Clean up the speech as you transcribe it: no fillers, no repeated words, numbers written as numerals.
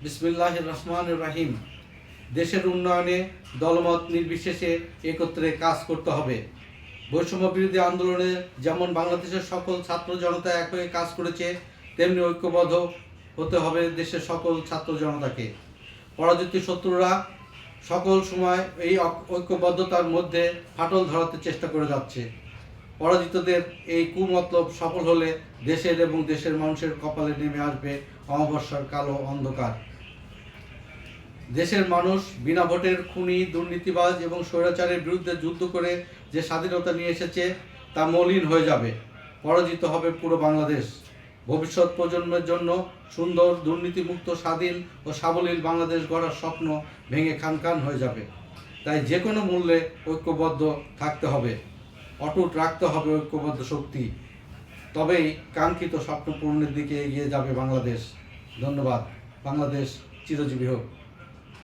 বিসমিল্লাহির রহমানির রহিম। দেশের উন্নয়নে দলমত নির্বিশেষে একত্রে কাজ করতে হবে। বৈষম্য বিরোধী আন্দোলনে যেমন বাংলাদেশের সকল ছাত্র জনতা এক হয়ে কাজ করেছে, তেমনি ঐক্যবদ্ধ হতে হবে দেশের সকল ছাত্র জনতাকে। পরাজিত শত্রুরা সকল সময় এই ঐক্যবদ্ধতার মধ্যে ফাটল ধরাতে চেষ্টা করে যাচ্ছে। পরাজিতদের এই কুমতলব সফল হলে দেশের এবং দেশের মানুষের কপালে নেমে আসবে অমাবস্যার কালো অন্ধকার। দেশের মানুষ বিনা ভোটের খুনি, দুর্নীতিবাজ এবং স্বৈরাচারের বিরুদ্ধে যুদ্ধ করে যে স্বাধীনতা নিয়ে এসেছে তা মলিন হয়ে যাবে। পরাজিত হবে পুরো বাংলাদেশ। ভবিষ্যৎ প্রজন্মের জন্য সুন্দর, দুর্নীতিমুক্ত, স্বাধীন ও সাবলীল বাংলাদেশ গড়ার স্বপ্ন ভেঙে খানখান হয়ে যাবে। তাই যে কোনো মূল্যে ঐক্যবদ্ধ থাকতে হবে, অটুট রাখতে হবে ঐক্যবদ্ধ শক্তি। তবেই কাঙ্ক্ষিত স্বপ্ন পূরণের দিকে এগিয়ে যাবে বাংলাদেশ। ধন্যবাদ। বাংলাদেশ চিরজীবী হোক।